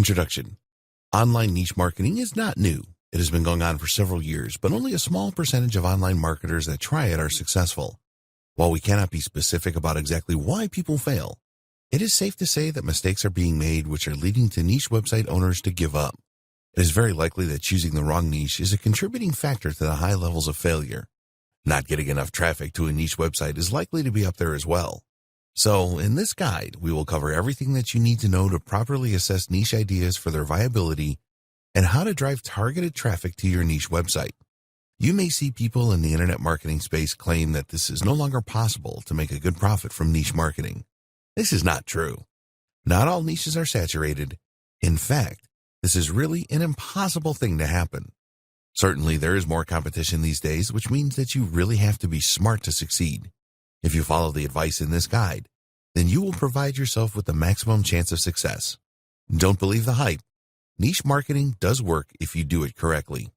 Introduction. Online niche marketing is not new. It has been going on for several years, but only a small percentage of online marketers that try it are successful. While we cannot be specific about exactly why people fail, it is safe to say that mistakes are being made which are leading to niche website owners to give up. It is very likely that choosing the wrong niche is a contributing factor to the high levels of failure. Not getting enough traffic to a niche website is likely to be up there as well. So, in this guide, we will cover everything that you need to know to properly assess niche ideas for their viability and how to drive targeted traffic to your niche website. You may see people in the internet marketing space claim that this is no longer possible to make a good profit from niche marketing. This is not true. Not all niches are saturated. In fact, this is really an impossible thing to happen. Certainly, there is more competition these days, which means that you really have to be smart to succeed. If you follow the advice in this guide, then you will provide yourself with the maximum chance of success. Don't believe the hype. Niche marketing does work if you do it correctly.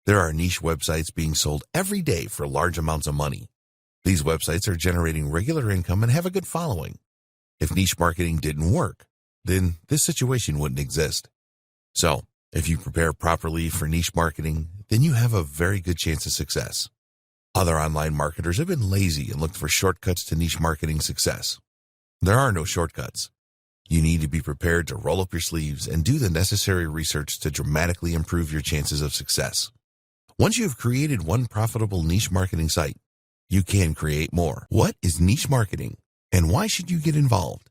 There are niche websites being sold every day for large amounts of money. These websites are generating regular income and have a good following. If niche marketing didn't work, then this situation wouldn't exist. So, if you prepare properly for niche marketing, then you have a very good chance of success. Other online marketers have been lazy and looked for shortcuts to niche marketing success. There are no shortcuts. You need to be prepared to roll up your sleeves and do the necessary research to dramatically improve your chances of success. Once you have created one profitable niche marketing site, you can create more. What is niche marketing, and why should you get involved?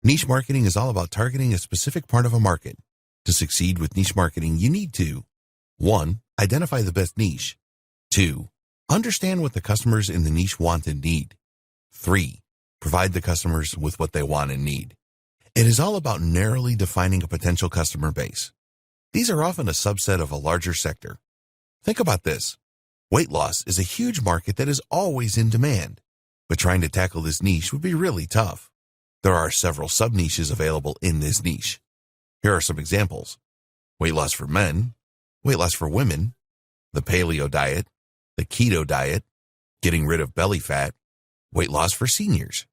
Niche marketing is all about targeting a specific part of a market. To succeed with niche marketing, you need to 1. Identify the best niche. 2. Understand what the customers in the niche want and need. 3. Provide the customers with what they want and need. It is all about narrowly defining a potential customer base. These are often a subset of a larger sector. Think about this. Weight loss is a huge market that is always in demand, but trying to tackle this niche would be really tough. There are several sub-niches available in this niche. Here are some examples. Weight loss for men, weight loss for women, the paleo diet, the keto diet, getting rid of belly fat, weight loss for seniors.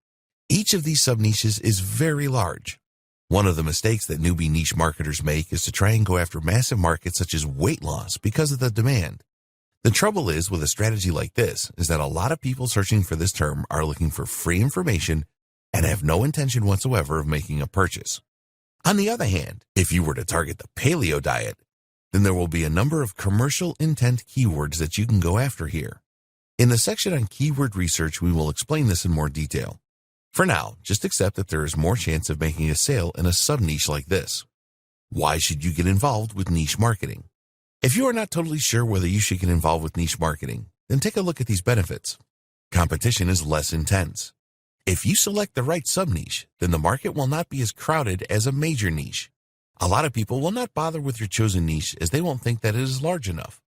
Each of these sub-niches is very large. One of the mistakes that newbie niche marketers make is to try and go after massive markets such as weight loss because of the demand. The trouble is with a strategy like this is that a lot of people searching for this term are looking for free information and have no intention whatsoever of making a purchase. On the other hand, if you were to target the paleo diet, then there will be a number of commercial intent keywords that you can go after here. In the section on keyword research, we will explain this in more detail. For now, just accept that there is more chance of making a sale in a sub-niche like this. Why should you get involved with niche marketing? If you are not totally sure whether you should get involved with niche marketing, then take a look at these benefits. Competition is less intense. If you select the right sub-niche, then the market will not be as crowded as a major niche. A lot of people will not bother with your chosen niche as they won't think that it is large enough.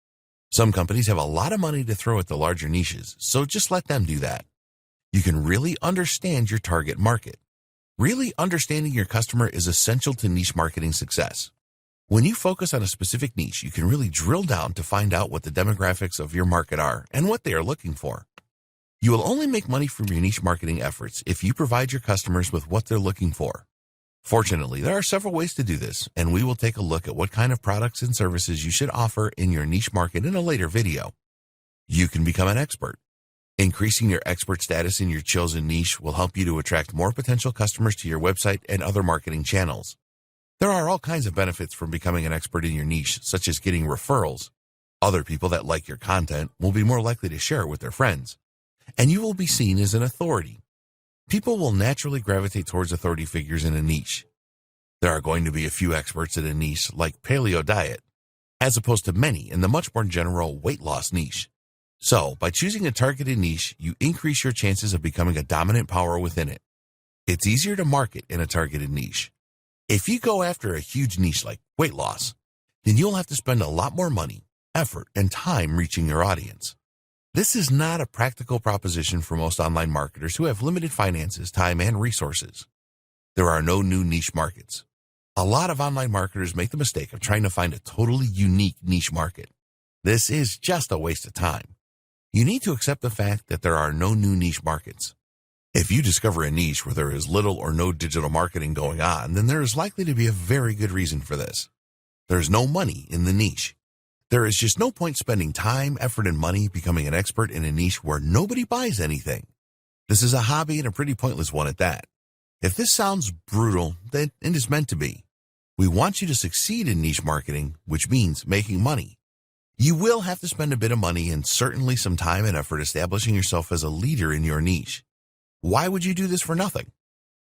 Some companies have a lot of money to throw at the larger niches, so just let them do that. You can really understand your target market. Really understanding your customer is essential to niche marketing success. When you focus on a specific niche, you can really drill down to find out what the demographics of your market are and what they are looking for. You will only make money from your niche marketing efforts if you provide your customers with what they're looking for. Fortunately, there are several ways to do this, and we will take a look at what kind of products and services you should offer in your niche market in a later video. You can become an expert. Increasing your expert status in your chosen niche will help you to attract more potential customers to your website and other marketing channels. There are all kinds of benefits from becoming an expert in your niche, such as getting referrals. Other people that like your content will be more likely to share it with their friends, and you will be seen as an authority. People will naturally gravitate towards authority figures in a niche. There are going to be a few experts in a niche like paleo diet, as opposed to many in the much more general weight loss niche. So, by choosing a targeted niche, you increase your chances of becoming a dominant power within it. It's easier to market in a targeted niche. If you go after a huge niche like weight loss, then you'll have to spend a lot more money, effort, and time reaching your audience. This is not a practical proposition for most online marketers who have limited finances, time, and resources. There are no new niche markets. A lot of online marketers make the mistake of trying to find a totally unique niche market. This is just a waste of time. You need to accept the fact that there are no new niche markets. If you discover a niche where there is little or no digital marketing going on, then there is likely to be a very good reason for this. There is no money in the niche. There is just no point spending time, effort, and money becoming an expert in a niche where nobody buys anything. This is a hobby and a pretty pointless one at that. If this sounds brutal, then it is meant to be. We want you to succeed in niche marketing, which means making money. You will have to spend a bit of money and certainly some time and effort establishing yourself as a leader in your niche. Why would you do this for nothing?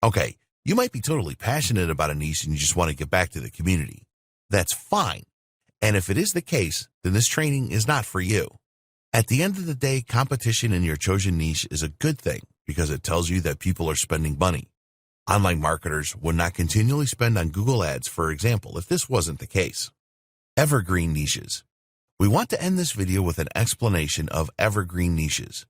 Okay, you might be totally passionate about a niche and you just want to get back to the community. That's fine. And if it is the case, then this training is not for you. At the end of the day, competition in your chosen niche is a good thing because it tells you that people are spending money. Online marketers would not continually spend on Google Ads, for example, if this wasn't the case. Evergreen niches. We want to end this video with an explanation of evergreen niches.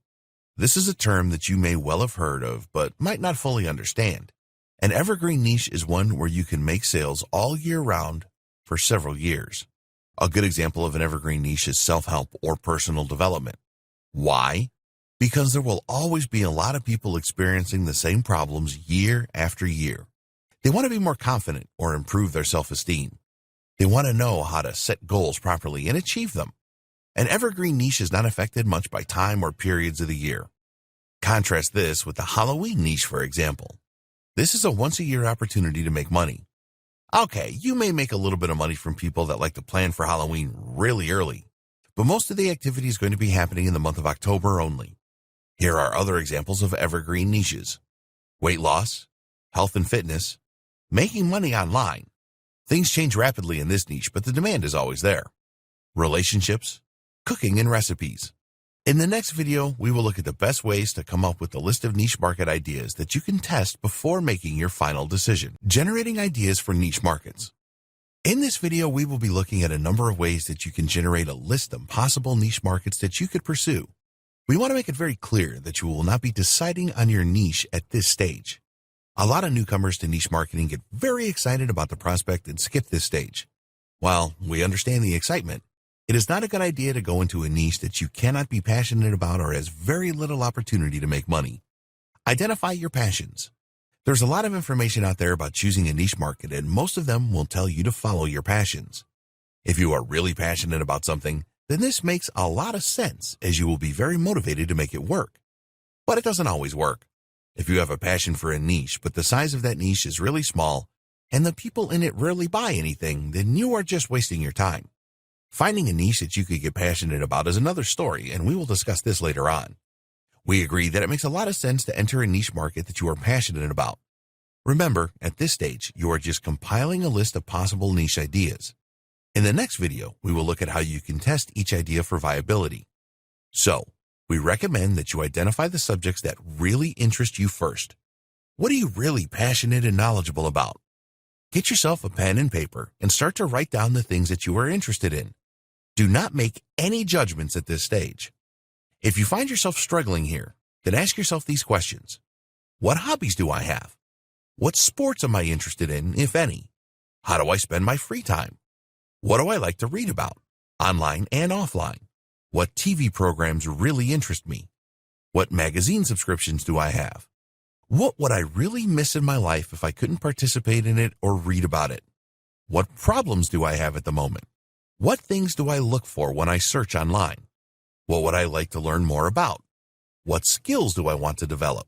This is a term that you may well have heard of, but might not fully understand. An evergreen niche is one where you can make sales all year round for several years. A good example of an evergreen niche is self-help or personal development. Why? Because there will always be a lot of people experiencing the same problems year after year. They want to be more confident or improve their self-esteem. They want to know how to set goals properly and achieve them. An evergreen niche is not affected much by time or periods of the year. Contrast this with the Halloween niche, for example. This is a once-a-year opportunity to make money. Okay, you may make a little bit of money from people that like to plan for Halloween really early, but most of the activity is going to be happening in the month of October only. Here are other examples of evergreen niches: weight loss, health and fitness, making money online. Things change rapidly in this niche, but the demand is always there. Relationships, cooking, and recipes. In the next video, we will look at the best ways to come up with a list of niche market ideas that you can test before making your final decision. Generating ideas for niche markets. In this video, we will be looking at a number of ways that you can generate a list of possible niche markets that you could pursue. We want to make it very clear that you will not be deciding on your niche at this stage. A lot of newcomers to niche marketing get very excited about the prospect and skip this stage. While we understand the excitement, it is not a good idea to go into a niche that you cannot be passionate about or has very little opportunity to make money. Identify your passions. There's a lot of information out there about choosing a niche market, and most of them will tell you to follow your passions. If you are really passionate about something, then this makes a lot of sense, as you will be very motivated to make it work. But it doesn't always work. If you have a passion for a niche, but the size of that niche is really small, and the people in it rarely buy anything, then you are just wasting your time. Finding a niche that you could get passionate about is another story, and we will discuss this later on. We agree that it makes a lot of sense to enter a niche market that you are passionate about. Remember, at this stage, you are just compiling a list of possible niche ideas. In the next video, we will look at how you can test each idea for viability. So, we recommend that you identify the subjects that really interest you first. What are you really passionate and knowledgeable about? Get yourself a pen and paper and start to write down the things that you are interested in. Do not make any judgments at this stage. If you find yourself struggling here, then ask yourself these questions. What hobbies do I have? What sports am I interested in, if any? How do I spend my free time? What do I like to read about, online and offline? What TV programs really interest me? What magazine subscriptions do I have? What would I really miss in my life if I couldn't participate in it or read about it? What problems do I have at the moment? What things do I look for when I search online? What would I like to learn more about? What skills do I want to develop?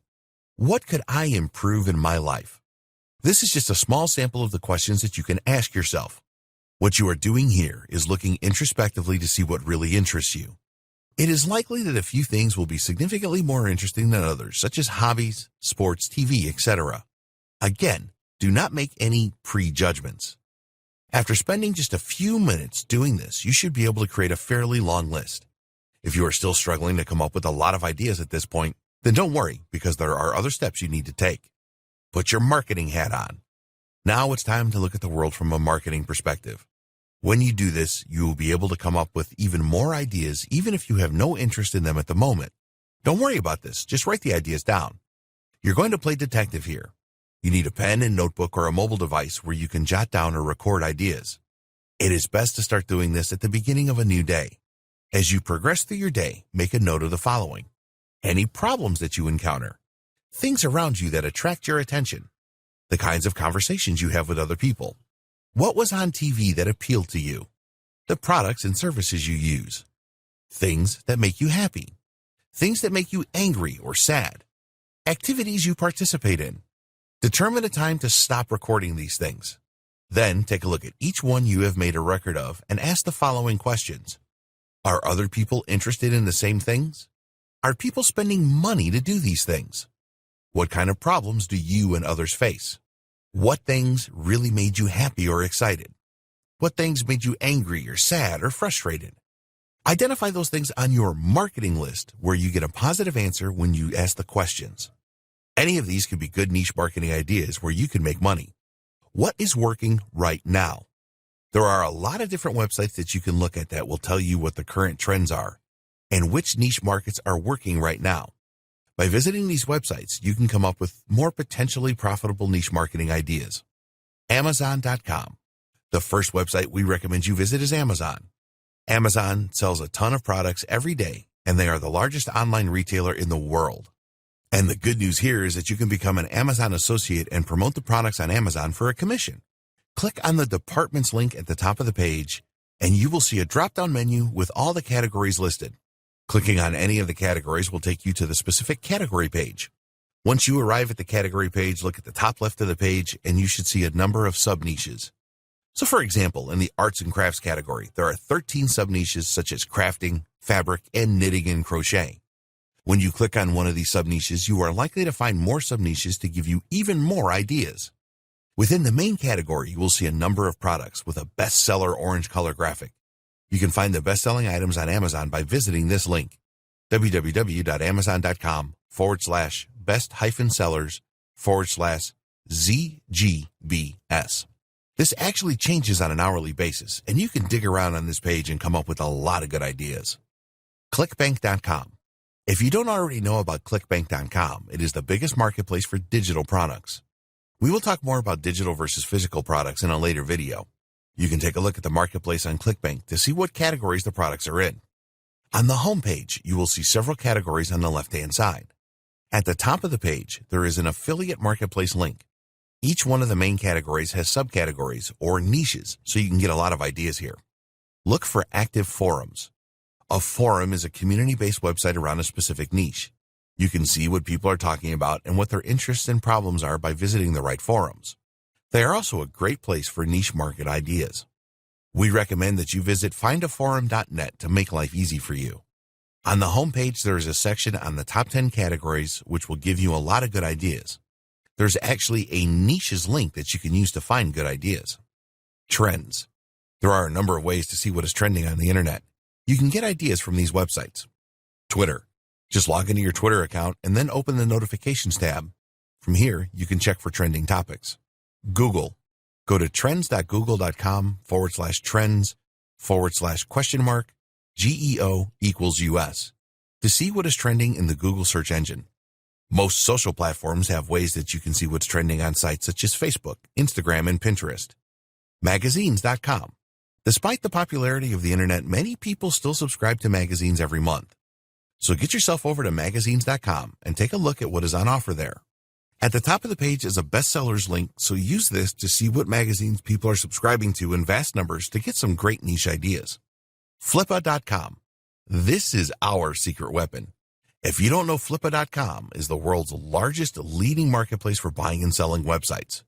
What could I improve in my life? This is just a small sample of the questions that you can ask yourself. What you are doing here is looking introspectively to see what really interests you. It is likely that a few things will be significantly more interesting than others, such as hobbies, sports, TV, etc. Again, do not make any prejudgments. After spending just a few minutes doing this, you should be able to create a fairly long list. If you are still struggling to come up with a lot of ideas at this point, then don't worry, because there are other steps you need to take. Put your marketing hat on. Now it's time to look at the world from a marketing perspective. When you do this, you will be able to come up with even more ideas, even if you have no interest in them at the moment. Don't worry about this. Just write the ideas down. You're going to play detective here. You need a pen and notebook or a mobile device where you can jot down or record ideas. It is best to start doing this at the beginning of a new day. As you progress through your day, make a note of the following. Any problems that you encounter. things around you that attract your attention, the kinds of conversations you have with other people, what was on TV that appealed to you, the products and services you use, things that make you happy, things that make you angry or sad, activities you participate in. Determine a time to stop recording these things. Then take a look at each one you have made a record of and ask the following questions. Are other people interested in the same things? Are people spending money to do these things? What kind of problems do you and others face? What things really made you happy or excited? What things made you angry or sad or frustrated? Identify those things on your marketing list where you get a positive answer when you ask the questions. Any of these could be good niche marketing ideas where you can make money. What is working right now? There are a lot of different websites that you can look at that will tell you what the current trends are and which niche markets are working right now. By visiting these websites, you can come up with more potentially profitable niche marketing ideas. Amazon.com. The first website we recommend you visit is Amazon. Amazon sells a ton of products every day, and they are the largest online retailer in the world. And the good news here is that you can become an Amazon associate and promote the products on Amazon for a commission. Click on the departments link at the top of the page, and you will see a drop-down menu with all the categories listed. Clicking on any of the categories will take you to the specific category page. Once you arrive at the category page, look at the top left of the page, and you should see a number of sub-niches. So for example, in the arts and crafts category, there are 13 sub-niches such as crafting, fabric, and knitting and crochet. When you click on one of these sub-niches, you are likely to find more sub-niches to give you even more ideas. Within the main category, you will see a number of products with a bestseller orange color graphic. You can find the best-selling items on Amazon by visiting this link, www.amazon.com/best-sellers/ZGBS. This actually changes on an hourly basis, and you can dig around on this page and come up with a lot of good ideas. ClickBank.com. If you don't already know about ClickBank.com, it is the biggest marketplace for digital products. We will talk more about digital versus physical products in a later video. You can take a look at the marketplace on ClickBank to see what categories the products are in. On the home page, you will see several categories on the left-hand side. At the top of the page, there is an affiliate marketplace link. Each one of the main categories has subcategories or niches, so you can get a lot of ideas here. Look for active forums. A forum is a community-based website around a specific niche. You can see what people are talking about and what their interests and problems are by visiting the right forums. They are also a great place for niche market ideas. We recommend that you visit findaforum.net to make life easy for you. On the homepage, there is a section on the top 10 categories, which will give you a lot of good ideas. There's actually a niches link that you can use to find good ideas. Trends. There are a number of ways to see what is trending on the internet. You can get ideas from these websites. Twitter. Just log into your Twitter account and then open the notifications tab. From here, you can check for trending topics. Google. Go to trends.google.com/trends/?GEO=US to see what is trending in the Google search engine. Most social platforms have ways that you can see what's trending on sites such as Facebook, Instagram, and Pinterest. Magazines.com. Despite the popularity of the internet, many people still subscribe to magazines every month. So get yourself over to magazines.com and take a look at what is on offer there. At the top of the page is a bestsellers link, so use this to see what magazines people are subscribing to in vast numbers to get some great niche ideas. Flippa.com. This is our secret weapon. If you don't know, Flippa.com is the world's largest leading marketplace for buying and selling websites.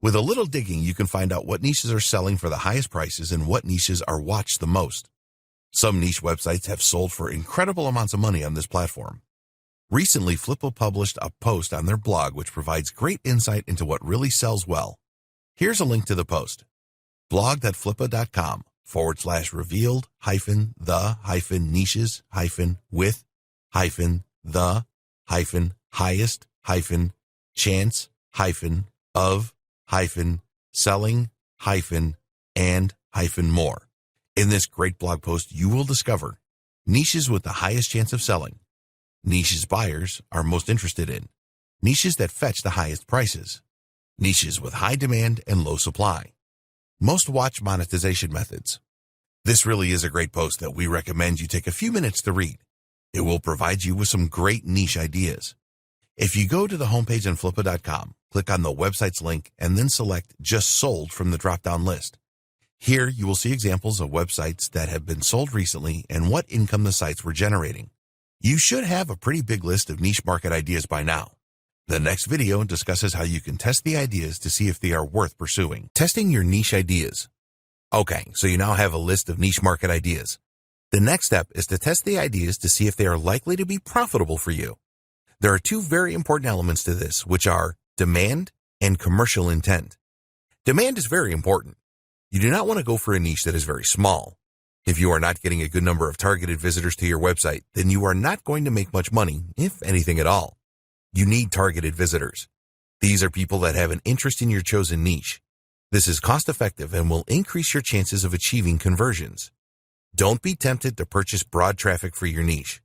With a little digging, you can find out what niches are selling for the highest prices and what niches are watched the most. Some niche websites have sold for incredible amounts of money on this platform. Recently, Flippa published a post on their blog which provides great insight into what really sells well. Here's a link to the post. blog.flippa.com/revealed-the-highest-with-highest-highest-chance-of-and-more. In this great blog post, you will discover niches with the highest chance of selling, niches buyers are most interested in, niches that fetch the highest prices, niches with high demand and low supply, most watched monetization methods. This really is a great post that we recommend you take a few minutes to read. It will provide you with some great niche ideas. If you go to the homepage on Flippa.com, click on the website's link, and then select Just Sold from the drop-down list. Here, you will see examples of websites that have been sold recently and what income the sites were generating. You should have a pretty big list of niche market ideas by now. The next video discusses how you can test the ideas to see if they are worth pursuing. Testing your niche ideas. Okay, so you now have a list of niche market ideas. The next step is to test the ideas to see if they are likely to be profitable for you. There are two very important elements to this, which are demand and commercial intent. Demand is very important. You do not want to go for a niche that is very small. If you are not getting a good number of targeted visitors to your website, then you are not going to make much money, if anything at all. You need targeted visitors. These are people that have an interest in your chosen niche. This is cost-effective and will increase your chances of achieving conversions. Don't be tempted to purchase broad traffic for your niche.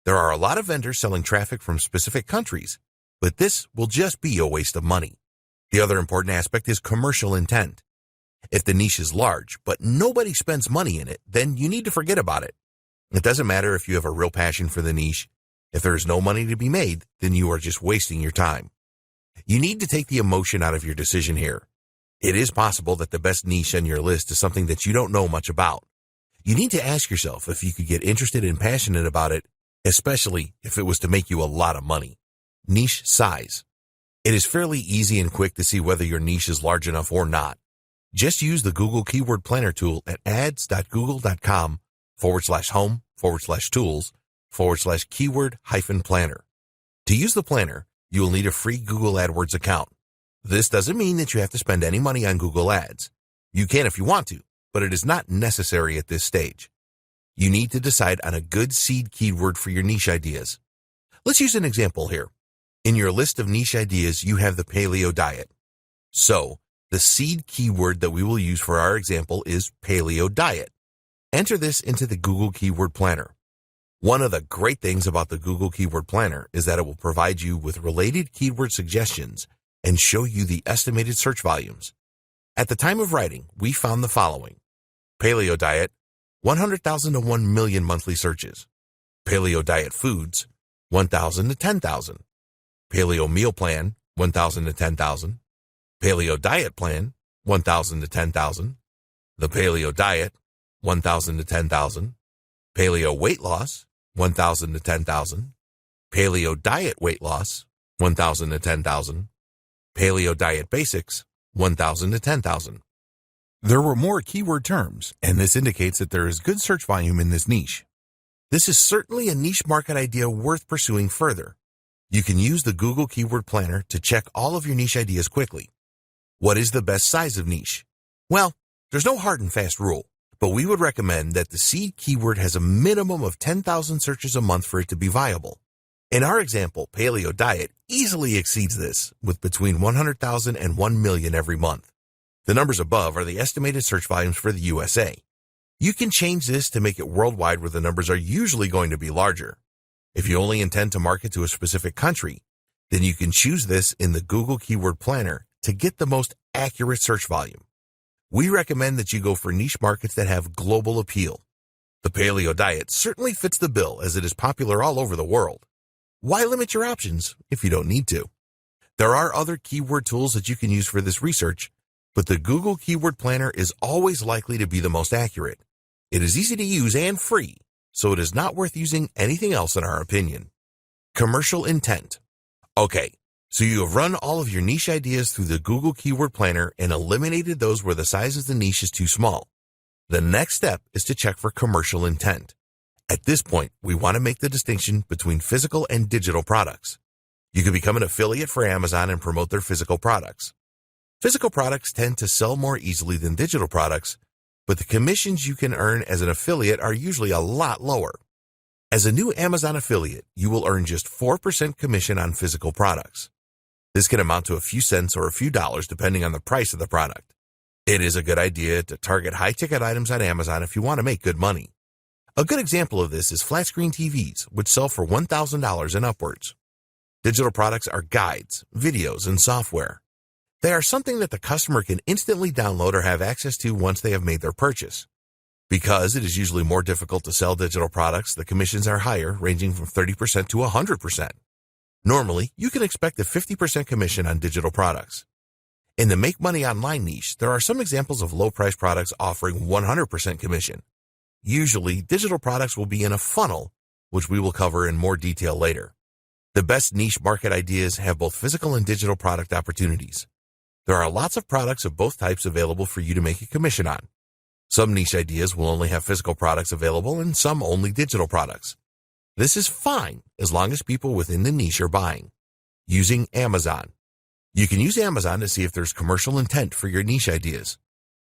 There are a lot of vendors selling traffic from specific countries, but this will just be a waste of money. The other important aspect is commercial intent. If the niche is large, but nobody spends money in it, then you need to forget about it. It doesn't matter if you have a real passion for the niche. If there is no money to be made, then you are just wasting your time. You need to take the emotion out of your decision here. It is possible that the best niche on your list is something that you don't know much about. You need to ask yourself if you could get interested and passionate about it, especially if it was to make you a lot of money. Niche size. It is fairly easy and quick to see whether your niche is large enough or not. Just use the Google Keyword Planner tool at ads.google.com/home/tools/keyword-planner. To use the planner, you will need a free Google AdWords account. This doesn't mean that you have to spend any money on Google Ads. You can if you want to, but it is not necessary at this stage. You need to decide on a good seed keyword for your niche ideas. Let's use an example here. In your list of niche ideas, you have the paleo diet. So, the seed keyword that we will use for our example is paleo diet. Enter this into the Google Keyword Planner. One of the great things about the Google Keyword Planner is that it will provide you with related keyword suggestions and show you the estimated search volumes. At the time of writing, we found the following. Paleo diet, 100,000 to 1 million monthly searches. Paleo diet foods, 1,000 to 10,000. Paleo meal plan, 1,000 to 10,000. Paleo diet plan, 1,000 to 10,000. The paleo diet, 1,000 to 10,000. Paleo weight loss, 1,000 to 10,000. Paleo diet weight loss, 1,000 to 10,000. Paleo diet basics, 1,000 to 10,000. There were more keyword terms, and this indicates that there is good search volume in this niche. This is certainly a niche market idea worth pursuing further. You can use the Google Keyword Planner to check all of your niche ideas quickly. What is the best size of niche? Well, there's no hard and fast rule, but we would recommend that the seed keyword has a minimum of 10,000 searches a month for it to be viable. In our example, paleo diet easily exceeds this, with between 100,000 and 1 million every month. The numbers above are the estimated search volumes for the USA. You can change this to make it worldwide, where the numbers are usually going to be larger. If you only intend to market to a specific country, then you can choose this in the Google Keyword Planner to get the most accurate search volume. We recommend that you go for niche markets that have global appeal. The paleo diet certainly fits the bill, as it is popular all over the world. Why limit your options if you don't need to? There are other keyword tools that you can use for this research, but the Google Keyword Planner is always likely to be the most accurate. It is easy to use and free, so it is not worth using anything else in our opinion. Commercial intent. Okay, so you have run all of your niche ideas through the Google Keyword Planner and eliminated those where the size of the niche is too small. The next step is to check for commercial intent. At this point, we want to make the distinction between physical and digital products. You can become an affiliate for Amazon and promote their physical products. Physical products tend to sell more easily than digital products, but the commissions you can earn as an affiliate are usually a lot lower. As a new Amazon affiliate, you will earn just 4% commission on physical products. This can amount to a few cents or a few dollars depending on the price of the product. It is a good idea to target high-ticket items on Amazon if you want to make good money. A good example of this is flat-screen TVs, which sell for $1,000 and upwards. Digital products are guides, videos, and software. They are something that the customer can instantly download or have access to once they have made their purchase. Because it is usually more difficult to sell digital products, the commissions are higher, ranging from 30% to 100%. Normally, you can expect a 50% commission on digital products. In the Make Money Online niche, there are some examples of low-price products offering 100% commission. Usually, digital products will be in a funnel, which we will cover in more detail later. The best niche market ideas have both physical and digital product opportunities. There are lots of products of both types available for you to make a commission on. Some niche ideas will only have physical products available and some only digital products. This is fine as long as people within the niche are buying. Using Amazon. You can use Amazon to see if there's commercial intent for your niche ideas.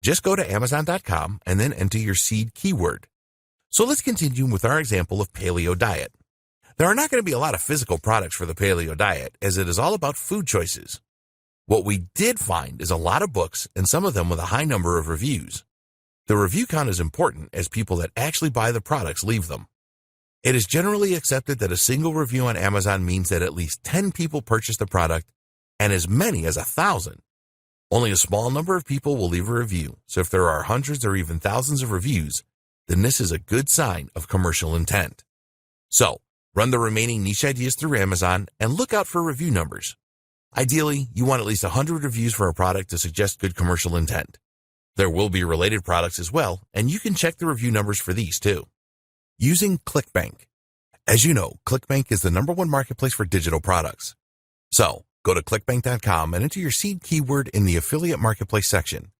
Just go to Amazon.com and then enter your seed keyword. So let's continue with our example of paleo diet. There are not going to be a lot of physical products for the paleo diet, as it is all about food choices. What we did find is a lot of books, and some of them with a high number of reviews. The review count is important as people that actually buy the products leave them. It is generally accepted that a single review on Amazon means that at least 10 people purchase the product and as many as 1,000. Only a small number of people will leave a review, so if there are hundreds or even thousands of reviews, then this is a good sign of commercial intent. So, run the remaining niche ideas through Amazon and look out for review numbers. Ideally, you want at least 100 reviews for a product to suggest good commercial intent. There will be related products as well, and you can check the review numbers for these too. Using ClickBank. As you know, ClickBank is the #1 marketplace for digital products. So, go to clickbank.com and enter your seed keyword in the affiliate marketplace section.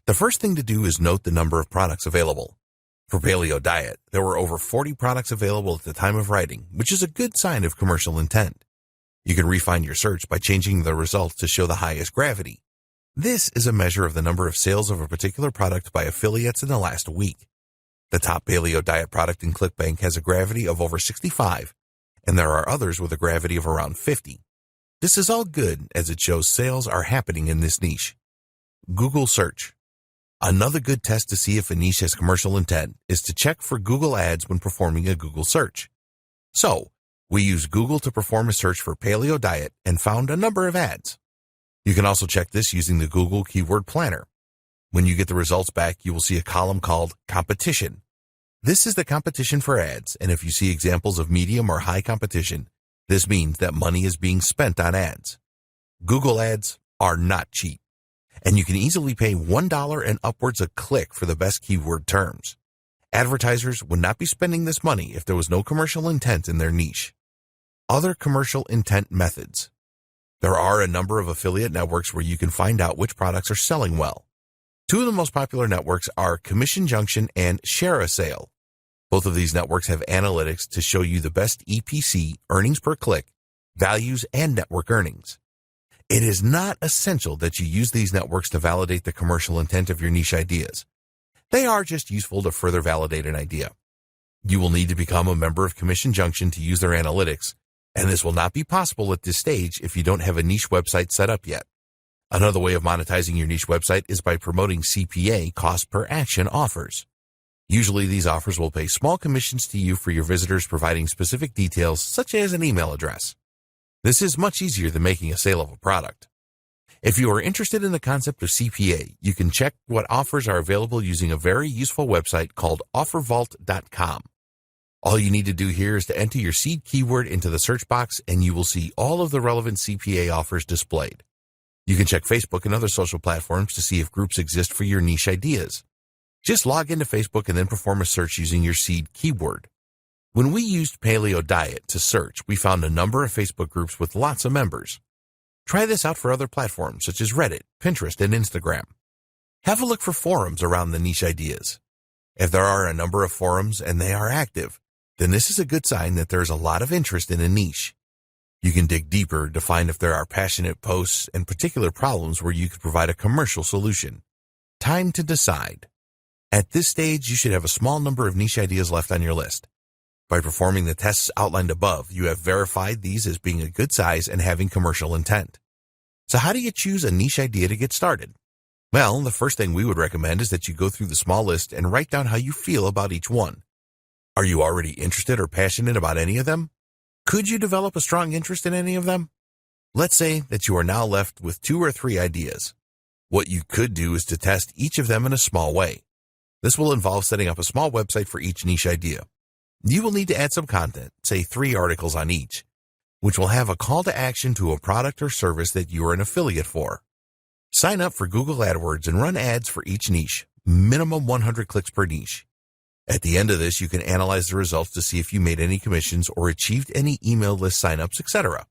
The first thing to do is note the number of products available. For paleo diet, there were over 40 products available at the time of writing, which is a good sign of commercial intent. You can refine your search by changing the results to show the highest gravity. This is a measure of the number of sales of a particular product by affiliates in the last week. The top paleo diet product in ClickBank has a gravity of over 65, and there are others with a gravity of around 50. This is all good as it shows sales are happening in this niche. Google search. Another good test to see if a niche has commercial intent is to check for Google ads when performing a Google search. So, we used Google to perform a search for paleo diet and found a number of ads. You can also check this using the Google Keyword Planner. When you get the results back, you will see a column called Competition. This is the competition for ads, and if you see examples of medium or high competition, this means that money is being spent on ads. Google ads are not cheap, and you can easily pay $1 and upwards a click for the best keyword terms. Advertisers would not be spending this money if there was no commercial intent in their niche. Other commercial intent methods. There are a number of affiliate networks where you can find out which products are selling well. Two of the most popular networks are Commission Junction and Share a Sale. Both of these networks have analytics to show you the best EPC, earnings per click, values, and network earnings. It is not essential that you use these networks to validate the commercial intent of your niche ideas. They are just useful to further validate an idea. You will need to become a member of Commission Junction to use their analytics, and this will not be possible at this stage if you don't have a niche website set up yet. Another way of monetizing your niche website is by promoting CPA, cost per action offers. Usually these offers will pay small commissions to you for your visitors providing specific details such as an email address. This is much easier than making a sale of a product. If you are interested in the concept of CPA, you can check what offers are available using a very useful website called offervault.com. All you need to do here is to enter your seed keyword into the search box and you will see all of the relevant CPA offers displayed. You can check Facebook and other social platforms to see if groups exist for your niche ideas. Just log into Facebook and then perform a search using your seed keyword. When we used paleo diet to search, we found a number of Facebook groups with lots of members. Try this out for other platforms such as Reddit, Pinterest, and Instagram. Have a look for forums around the niche ideas. If there are a number of forums and they are active, then this is a good sign that there is a lot of interest in a niche. You can dig deeper to find if there are passionate posts and particular problems where you could provide a commercial solution. Time to decide. At this stage, you should have a small number of niche ideas left on your list. By performing the tests outlined above, you have verified these as being a good size and having commercial intent. So how do you choose a niche idea to get started? Well, the first thing we would recommend is that you go through the small list and write down how you feel about each one. Are you already interested or passionate about any of them? Could you develop a strong interest in any of them? Let's say that you are now left with 2 or 3 ideas. What you could do is to test each of them in a small way. This will involve setting up a small website for each niche idea. You will need to add some content, say 3 articles on each. which will have a call to action to a product or service that you are an affiliate for. Sign up for Google AdWords and run ads for each niche, minimum 100 clicks per niche. At the end of this, you can analyze the results to see if you made any commissions or achieved any email list signups, etc.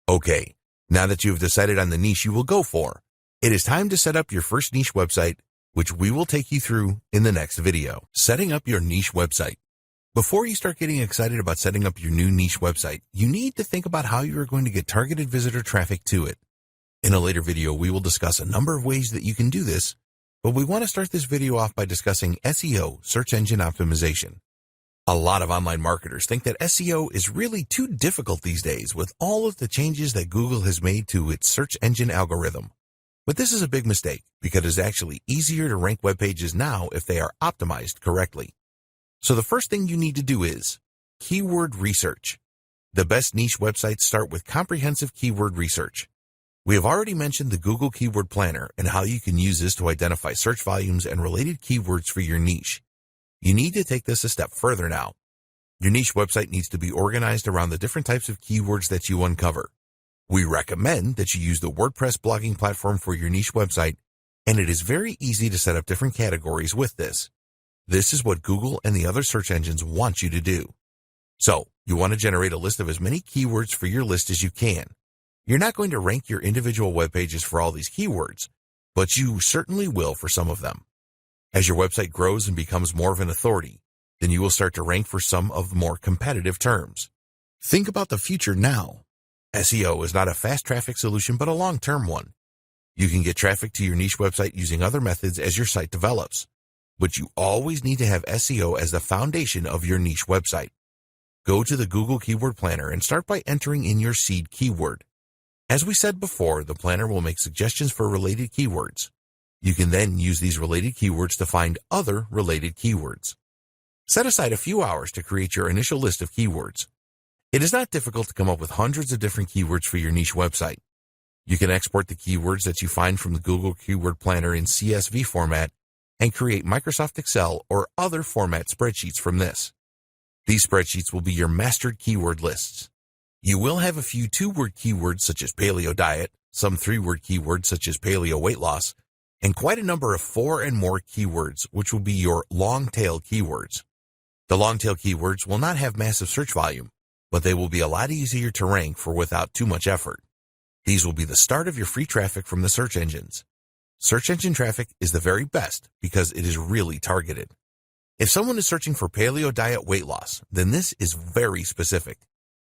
Okay, now that you have decided on the niche you will go for, it is time to set up your first niche website, which we will take you through in the next video. Setting up your niche website. Before you start getting excited about setting up your new niche website, you need to think about how you are going to get targeted visitor traffic to it. In a later video, we will discuss a number of ways that you can do this, but we want to start this video off by discussing SEO, search engine optimization. A lot of online marketers think that SEO is really too difficult these days with all of the changes that Google has made to its search engine algorithm. But this is a big mistake because it is actually easier to rank web pages now if they are optimized correctly. So the first thing you need to do is keyword research. The best niche websites start with comprehensive keyword research. We have already mentioned the Google Keyword Planner and how you can use this to identify search volumes and related keywords for your niche. You need to take this a step further now. Your niche website needs to be organized around the different types of keywords that you uncover. We recommend that you use the WordPress blogging platform for your niche website, and it is very easy to set up different categories with this. This is what Google and the other search engines want you to do. So, you want to generate a list of as many keywords for your list as you can. You're not going to rank your individual web pages for all these keywords, but you certainly will for some of them. As your website grows and becomes more of an authority, then you will start to rank for some of the more competitive terms. Think about the future now. SEO is not a fast traffic solution, but a long-term one. You can get traffic to your niche website using other methods as your site develops, but you always need to have SEO as the foundation of your niche website. Go to the Google Keyword Planner and start by entering in your seed keyword. As we said before, the planner will make suggestions for related keywords. You can then use these related keywords to find other related keywords. Set aside a few hours to create your initial list of keywords. It is not difficult to come up with hundreds of different keywords for your niche website. You can export the keywords that you find from the Google Keyword Planner in CSV format and create Microsoft Excel or other format spreadsheets from this. These spreadsheets will be your mastered keyword lists. You will have a few two-word keywords such as paleo diet, some three-word keywords such as paleo weight loss, and quite a number of 4 and more keywords, which will be your long-tail keywords. The long-tail keywords will not have massive search volume, but they will be a lot easier to rank for without too much effort. These will be the start of your free traffic from the search engines. Search engine traffic is the very best because it is really targeted. If someone is searching for paleo diet weight loss, then this is very specific.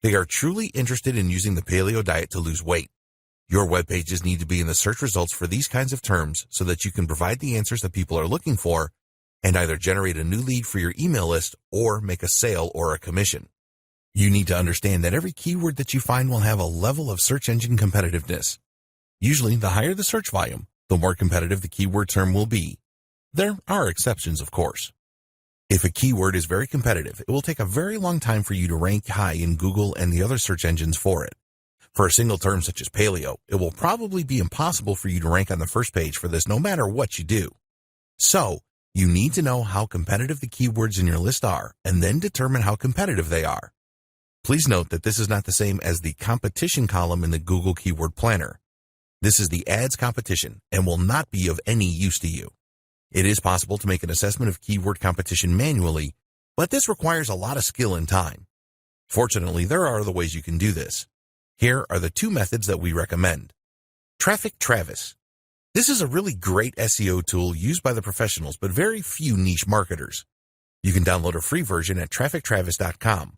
They are truly interested in using the paleo diet to lose weight. Your web pages need to be in the search results for these kinds of terms so that you can provide the answers that people are looking for and either generate a new lead for your email list or make a sale or a commission. You need to understand that every keyword that you find will have a level of search engine competitiveness. Usually, the higher the search volume, the more competitive the keyword term will be. There are exceptions, of course. If a keyword is very competitive, it will take a very long time for you to rank high in Google and the other search engines for it. For a single term such as paleo, it will probably be impossible for you to rank on the first page for this no matter what you do. So, you need to know how competitive the keywords in your list are and then determine how competitive they are. Please note that this is not the same as the competition column in the Google Keyword Planner. This is the ads competition and will not be of any use to you. It is possible to make an assessment of keyword competition manually, but this requires a lot of skill and time. Fortunately, there are other ways you can do this. Here are the 2 methods that we recommend. Traffic Travis. This is a really great SEO tool used by the professionals, but very few niche marketers. You can download a free version at traffictravis.com.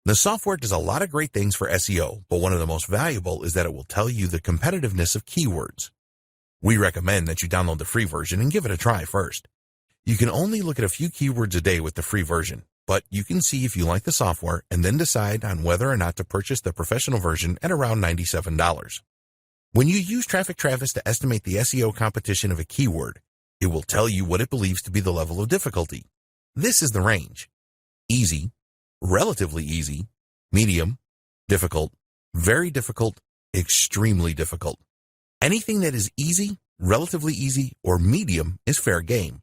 The software does a lot of great things for SEO, but one of the most valuable is that it will tell you the competitiveness of keywords. We recommend that you download the free version and give it a try first. You can only look at a few keywords a day with the free version, but you can see if you like the software and then decide on whether or not to purchase the professional version at around $97. When you use Traffic Travis to estimate the SEO competition of a keyword, it will tell you what it believes to be the level of difficulty. This is the range: easy, relatively easy, medium, difficult, very difficult, extremely difficult. Anything that is easy, relatively easy, or medium is fair game.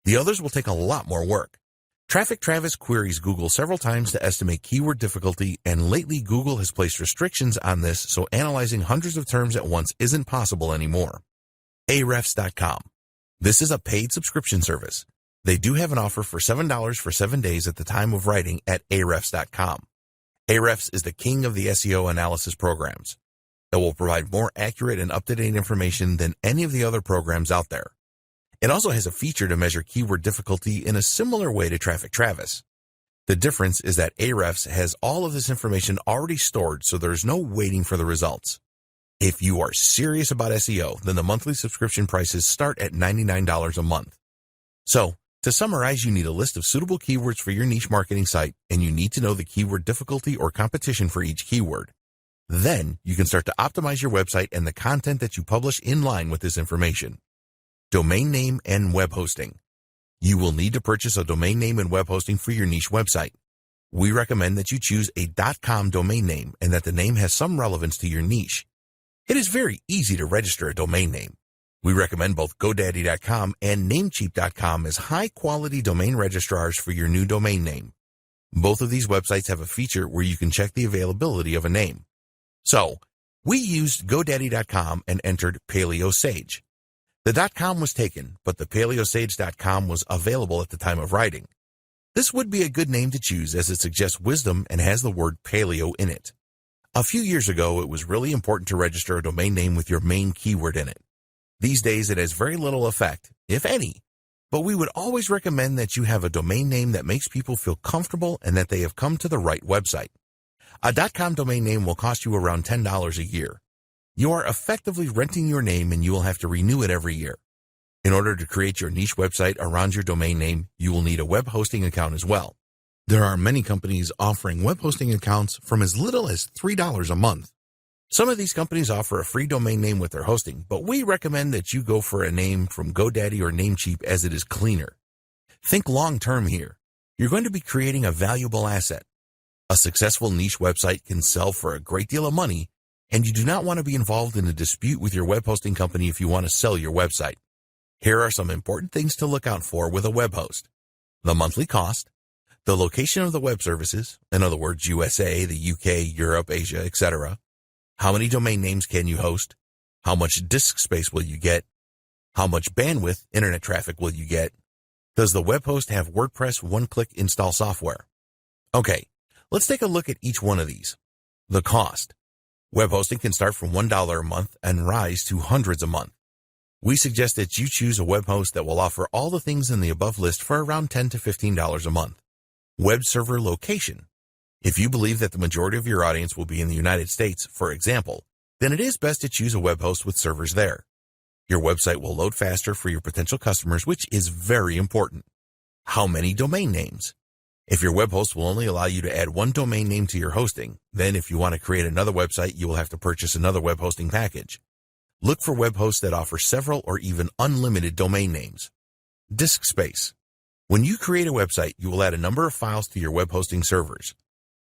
The others will take a lot more work. Traffic Travis queries Google several times to estimate keyword difficulty, and lately Google has placed restrictions on this, so analyzing hundreds of terms at once isn't possible anymore. Ahrefs.com. This is a paid subscription service. They do have an offer for $7 for 7 days at the time of writing at Ahrefs.com. Ahrefs is the king of the SEO analysis programs. It will provide more accurate and up-to-date information than any of the other programs out there. It also has a feature to measure keyword difficulty in a similar way to Traffic Travis. The difference is that Ahrefs has all of this information already stored, so there's no waiting for the results. If you are serious about SEO, then the monthly subscription prices start at $99 a month. So, to summarize, you need a list of suitable keywords for your niche marketing site, and you need to know the keyword difficulty or competition for each keyword. Then, you can start to optimize your website and the content that you publish in line with this information. Domain name and web hosting. You will need to purchase a domain name and web hosting for your niche website. We recommend that you choose a .com domain name and that the name has some relevance to your niche. It is very easy to register a domain name. We recommend both GoDaddy.com and Namecheap.com as high-quality domain registrars for your new domain name. Both of these websites have a feature where you can check the availability of a name. So, we used GoDaddy.com and entered PaleoSage. The .com was taken, but the PaleoSage.com was available at the time of writing. This would be a good name to choose as it suggests wisdom and has the word paleo in it. A few years ago, it was really important to register a domain name with your main keyword in it. These days, it has very little effect, if any, but we would always recommend that you have a domain name that makes people feel comfortable and that they have come to the right website. A .com domain name will cost you around $10 a year. You are effectively renting your name and you will have to renew it every year. In order to create your niche website around your domain name, you will need a web hosting account as well. There are many companies offering web hosting accounts from as little as $3 a month. Some of these companies offer a free domain name with their hosting, but we recommend that you go for a name from GoDaddy or Namecheap as it is cleaner. Think long-term here. You're going to be creating a valuable asset. A successful niche website can sell for a great deal of money, and you do not want to be involved in a dispute with your web hosting company if you want to sell your website. Here are some important things to look out for with a web host. The monthly cost, the location of the web services, in other words, USA, the UK, Europe, Asia, etc. How many domain names can you host? How much disk space will you get? How much bandwidth, internet traffic will you get? Does the web host have WordPress one-click install software? Okay, let's take a look at each one of these. The cost. Web hosting can start from $1 a month and rise to hundreds a month. We suggest that you choose a web host that will offer all the things in the above list for around $10 to $15 a month. Web server location. If you believe that the majority of your audience will be in the United States, for example, then it is best to choose a web host with servers there. Your website will load faster for your potential customers, which is very important. How many domain names? If your web host will only allow you to add one domain name to your hosting, then if you want to create another website, you will have to purchase another web hosting package. Look for web hosts that offer several or even unlimited domain names. Disk space. When you create a website, you will add a number of files to your web hosting servers.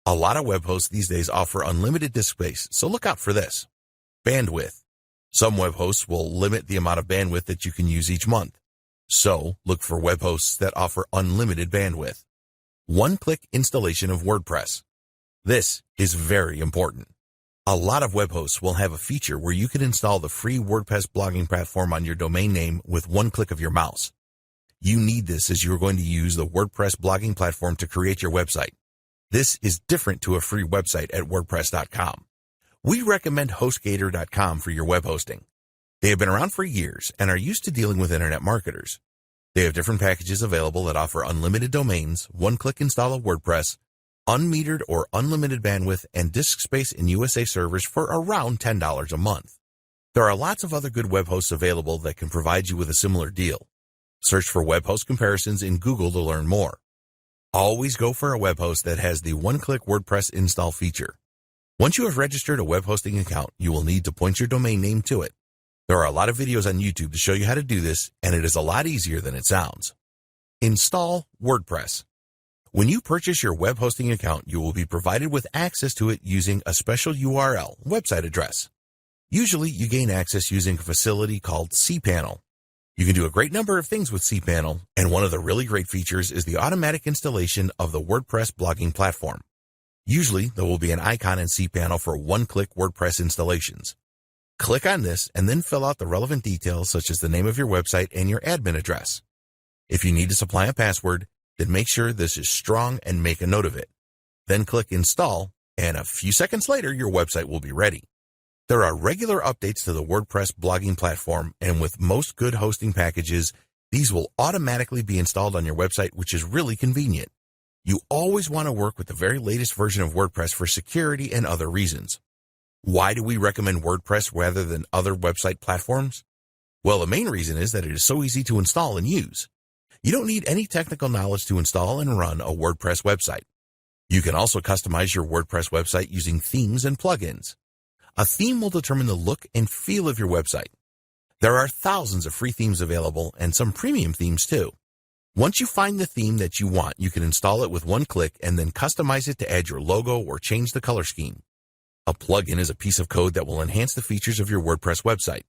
A lot of web hosts these days offer unlimited disk space, so look out for this. Bandwidth. Some web hosts will limit the amount of bandwidth that you can use each month. So, look for web hosts that offer unlimited bandwidth. One-click installation of WordPress. This is very important. A lot of web hosts will have a feature where you can install the free WordPress blogging platform on your domain name with one click of your mouse. You need this as you're going to use the WordPress blogging platform to create your website. This is different to a free website at WordPress.com. We recommend HostGator.com for your web hosting. They have been around for years and are used to dealing with internet marketers. They have different packages available that offer unlimited domains, one-click install of WordPress, unmetered or unlimited bandwidth, and disk space in USA servers for around $10 a month. There are lots of other good web hosts available that can provide you with a similar deal. Search for web host comparisons in Google to learn more. Always go for a web host that has the one-click WordPress install feature. Once you have registered a web hosting account, you will need to point your domain name to it. There are a lot of videos on YouTube to show you how to do this, and it is a lot easier than it sounds. Install WordPress. When you purchase your web hosting account, you will be provided with access to it using a special URL, website address. Usually, you gain access using a facility called cPanel. You can do a great number of things with cPanel, and one of the really great features is the automatic installation of the WordPress blogging platform. Usually, there will be an icon in cPanel for one-click WordPress installations. Click on this and then fill out the relevant details such as the name of your website and your admin address. If you need to supply a password, then make sure this is strong and make a note of it. Then click Install, and a few seconds later, your website will be ready. There are regular updates to the WordPress blogging platform, and with most good hosting packages, these will automatically be installed on your website, which is really convenient. You always want to work with the very latest version of WordPress for security and other reasons. Why do we recommend WordPress rather than other website platforms? Well, the main reason is that it is so easy to install and use. You don't need any technical knowledge to install and run a WordPress website. You can also customize your WordPress website using themes and plugins. A theme will determine the look and feel of your website. There are thousands of free themes available and some premium themes too. Once you find the theme that you want, you can install it with one click and then customize it to add your logo or change the color scheme. A plugin is a piece of code that will enhance the features of your WordPress website.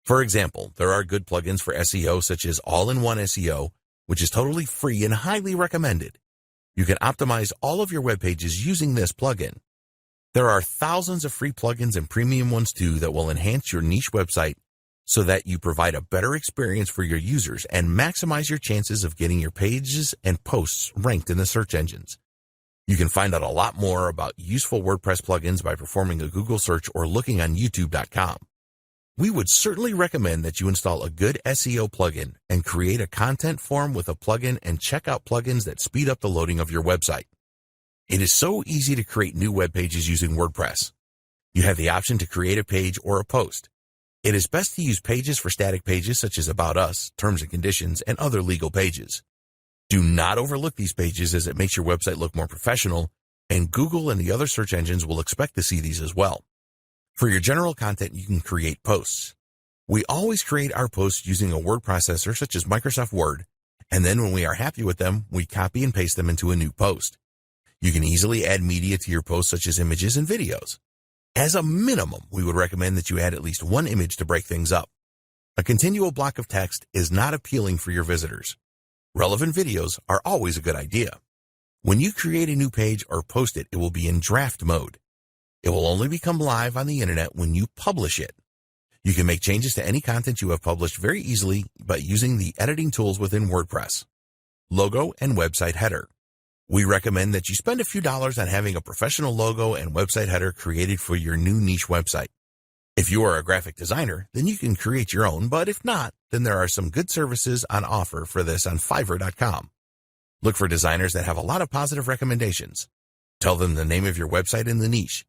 For example, there are good plugins for SEO such as All-in-One SEO, which is totally free and highly recommended. You can optimize all of your web pages using this plugin. There are thousands of free plugins and premium ones too that will enhance your niche website so that you provide a better experience for your users and maximize your chances of getting your pages and posts ranked in the search engines. You can find out a lot more about useful WordPress plugins by performing a Google search or looking on youtube.com. We would certainly recommend that you install a good SEO plugin and create a content form with a plugin and check out plugins that speed up the loading of your website. It is so easy to create new web pages using WordPress. You have the option to create a page or a post. It is best to use pages for static pages such as About Us, Terms and Conditions, and other legal pages. Do not overlook these pages as it makes your website look more professional, and Google and the other search engines will expect to see these as well. For your general content, you can create posts. We always create our posts using a word processor such as Microsoft Word, and then when we are happy with them, we copy and paste them into a new post. You can easily add media to your posts such as images and videos. As a minimum, we would recommend that you add at least one image to break things up. A continual block of text is not appealing for your visitors. Relevant videos are always a good idea. When you create a new page or post it, it will be in draft mode. It will only become live on the internet when you publish it. You can make changes to any content you have published very easily by using the editing tools within WordPress. Logo and website header. We recommend that you spend a few dollars on having a professional logo and website header created for your new niche website. If you are a graphic designer, then you can create your own, but if not, then there are some good services on offer for this on Fiverr.com. Look for designers that have a lot of positive recommendations. Tell them the name of your website and the niche.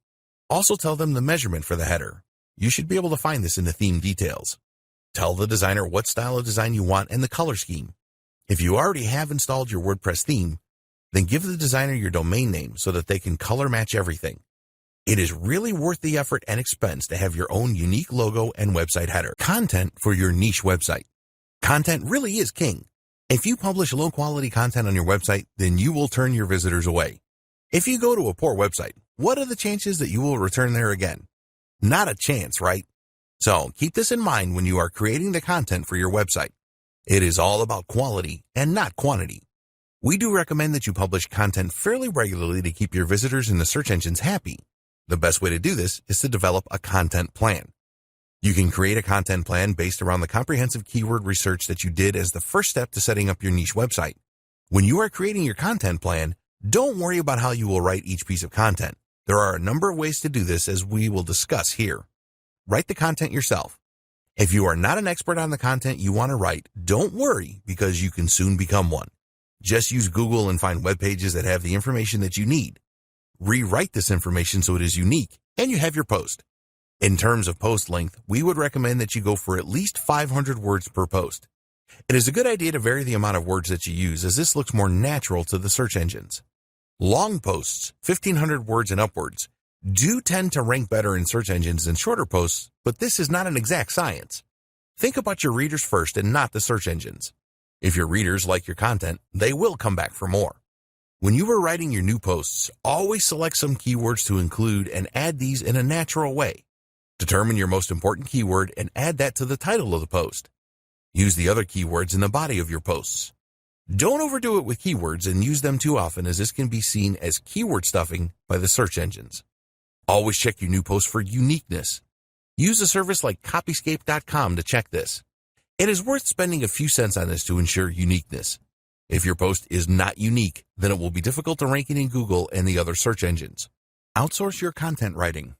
Also tell them the measurement for the header. You should be able to find this in the theme details. Tell the designer what style of design you want and the color scheme. If you already have installed your WordPress theme, then give the designer your domain name so that they can color match everything. It is really worth the effort and expense to have your own unique logo and website header. Content for your niche website. Content really is king. If you publish low-quality content on your website, then you will turn your visitors away. If you go to a poor website, what are the chances that you will return there again? Not a chance, right? So keep this in mind when you are creating the content for your website. It is all about quality and not quantity. We do recommend that you publish content fairly regularly to keep your visitors in the search engines happy. The best way to do this is to develop a content plan. You can create a content plan based around the comprehensive keyword research that you did as the first step to setting up your niche website. When you are creating your content plan, don't worry about how you will write each piece of content. There are a number of ways to do this as we will discuss here. Write the content yourself. If you are not an expert on the content you want to write, don't worry because you can soon become one. Just use Google and find web pages that have the information that you need. Rewrite this information so it is unique, and you have your post. In terms of post length, we would recommend that you go for at least 500 words per post. It is a good idea to vary the amount of words that you use as this looks more natural to the search engines. Long posts, 1,500 words and upwards, do tend to rank better in search engines than shorter posts, but this is not an exact science. Think about your readers first and not the search engines. If your readers like your content, they will come back for more. When you are writing your new posts, always select some keywords to include and add these in a natural way. Determine your most important keyword and add that to the title of the post. Use the other keywords in the body of your posts. Don't overdo it with keywords and use them too often, as this can be seen as keyword stuffing by the search engines. Always check your new posts for uniqueness. Use a service like Copyscape.com to check this. It is worth spending a few cents on this to ensure uniqueness. If your post is not unique, then it will be difficult to rank it in Google and the other search engines. Outsource your content writing.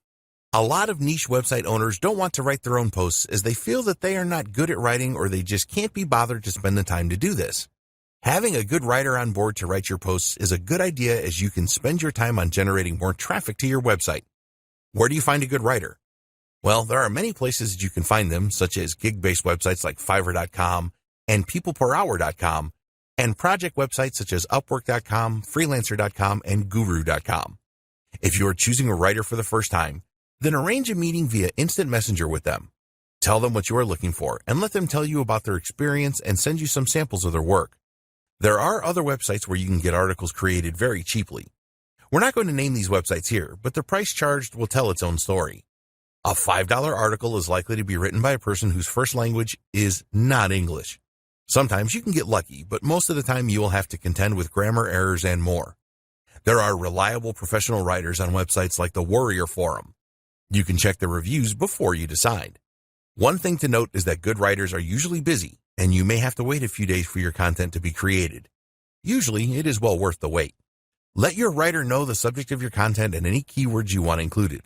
A lot of niche website owners don't want to write their own posts as they feel that they are not good at writing, or they just can't be bothered to spend the time to do this. Having a good writer on board to write your posts is a good idea, as you can spend your time on generating more traffic to your website. Where do you find a good writer? Well, there are many places you can find them, such as gig-based websites like Fiverr.com and PeoplePerHour.com, and project websites such as Upwork.com, Freelancer.com, and Guru.com. If you are choosing a writer for the first time, then arrange a meeting via instant messenger with them. Tell them what you are looking for and let them tell you about their experience and send you some samples of their work. There are other websites where you can get articles created very cheaply. We're not going to name these websites here, but the price charged will tell its own story. A $5 article is likely to be written by a person whose first language is not English. Sometimes you can get lucky, but most of the time you will have to contend with grammar errors and more. There are reliable professional writers on websites like the Warrior Forum. You can check the reviews before you decide. One thing to note is that good writers are usually busy, and you may have to wait a few days for your content to be created. Usually, it is well worth the wait. Let your writer know the subject of your content and any keywords you want included.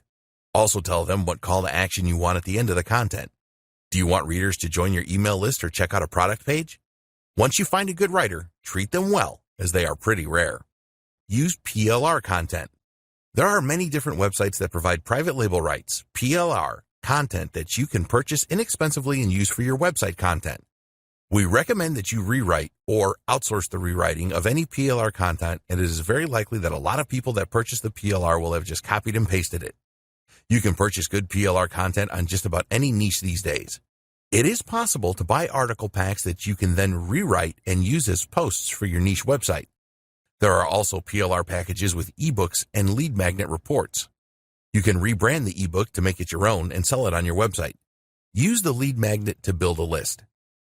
Also tell them what call to action you want at the end of the content. Do you want readers to join your email list or check out a product page? Once you find a good writer, treat them well, as they are pretty rare. Use PLR content. There are many different websites that provide private label rights, PLR, content that you can purchase inexpensively and use for your website content. We recommend that you rewrite or outsource the rewriting of any PLR content, and it is very likely that a lot of people that purchase the PLR will have just copied and pasted it. You can purchase good PLR content on just about any niche these days. It is possible to buy article packs that you can then rewrite and use as posts for your niche website. There are also PLR packages with ebooks and lead magnet reports. You can rebrand the ebook to make it your own and sell it on your website. Use the lead magnet to build a list.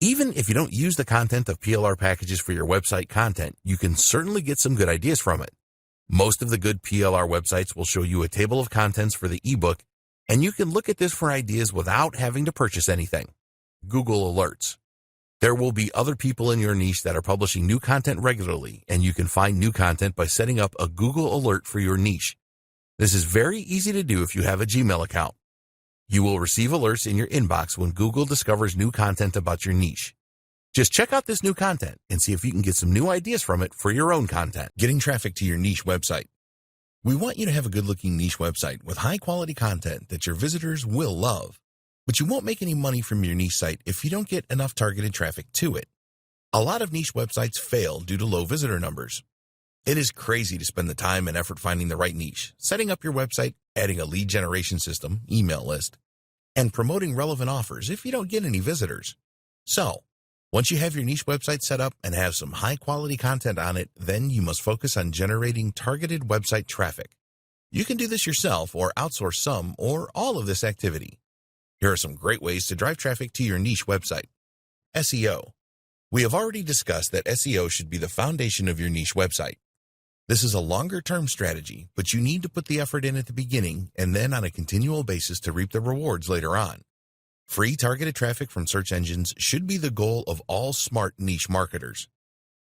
Even if you don't use the content of PLR packages for your website content, you can certainly get some good ideas from it. Most of the good PLR websites will show you a table of contents for the ebook, and you can look at this for ideas without having to purchase anything. Google Alerts. There will be other people in your niche that are publishing new content regularly, and you can find new content by setting up a Google Alert for your niche. This is very easy to do if you have a Gmail account. You will receive alerts in your inbox when Google discovers new content about your niche. Just check out this new content and see if you can get some new ideas from it for your own content. Getting traffic to your niche website. We want you to have a good-looking niche website with high-quality content that your visitors will love. But you won't make any money from your niche site if you don't get enough targeted traffic to it. A lot of niche websites fail due to low visitor numbers. It is crazy to spend the time and effort finding the right niche, setting up your website, adding a lead generation system, email list, and promoting relevant offers if you don't get any visitors. So, once you have your niche website set up and have some high-quality content on it, then you must focus on generating targeted website traffic. You can do this yourself or outsource some or all of this activity. Here are some great ways to drive traffic to your niche website. SEO. We have already discussed that SEO should be the foundation of your niche website. This is a longer-term strategy, but you need to put the effort in at the beginning and then on a continual basis to reap the rewards later on. Free targeted traffic from search engines should be the goal of all smart niche marketers.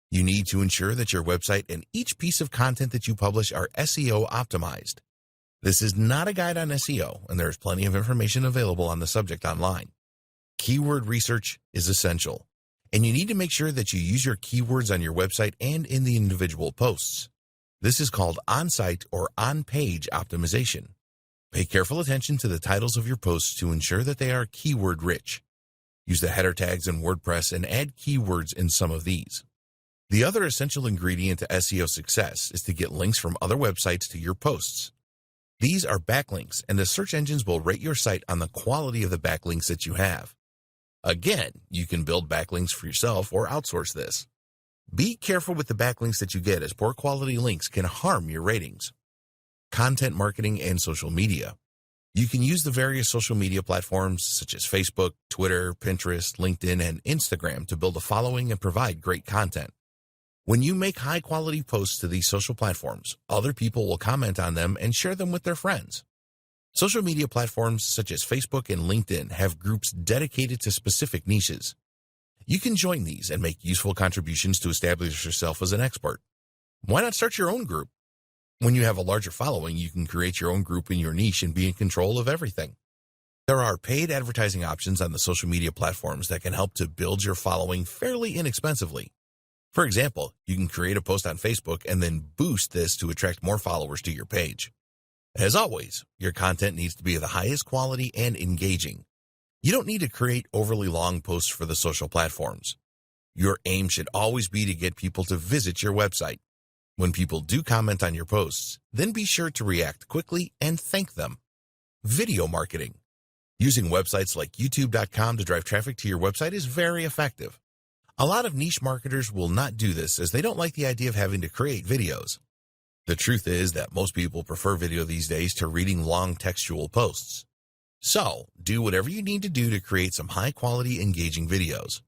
You need to ensure that your website and each piece of content that you publish are SEO optimized. This is not a guide on SEO, and there is plenty of information available on the subject online. Keyword research is essential, and you need to make sure that you use your keywords on your website and in the individual posts. This is called on-site or on-page optimization. Pay careful attention to the titles of your posts to ensure that they are keyword-rich. Use the header tags in WordPress and add keywords in some of these. The other essential ingredient to SEO success is to get links from other websites to your posts. These are backlinks, and the search engines will rate your site on the quality of the backlinks that you have. Again, you can build backlinks for yourself or outsource this. Be careful with the backlinks that you get, as poor quality links can harm your ratings. Content marketing and social media. You can use the various social media platforms such as Facebook, Twitter, Pinterest, LinkedIn, and Instagram to build a following and provide great content. When you make high-quality posts to these social platforms, other people will comment on them and share them with their friends. Social media platforms such as Facebook and LinkedIn have groups dedicated to specific niches. You can join these and make useful contributions to establish yourself as an expert. Why not start your own group? When you have a larger following, you can create your own group in your niche and be in control of everything. There are paid advertising options on the social media platforms that can help to build your following fairly inexpensively. For example, you can create a post on Facebook and then boost this to attract more followers to your page. As always, your content needs to be of the highest quality and engaging. You don't need to create overly long posts for the social platforms. Your aim should always be to get people to visit your website. When people do comment on your posts, then be sure to react quickly and thank them. Video marketing. Using websites like YouTube.com to drive traffic to your website is very effective. A lot of niche marketers will not do this as they don't like the idea of having to create videos. The truth is that most people prefer video these days to reading long textual posts. So, do whatever you need to do to create some high-quality, engaging videos.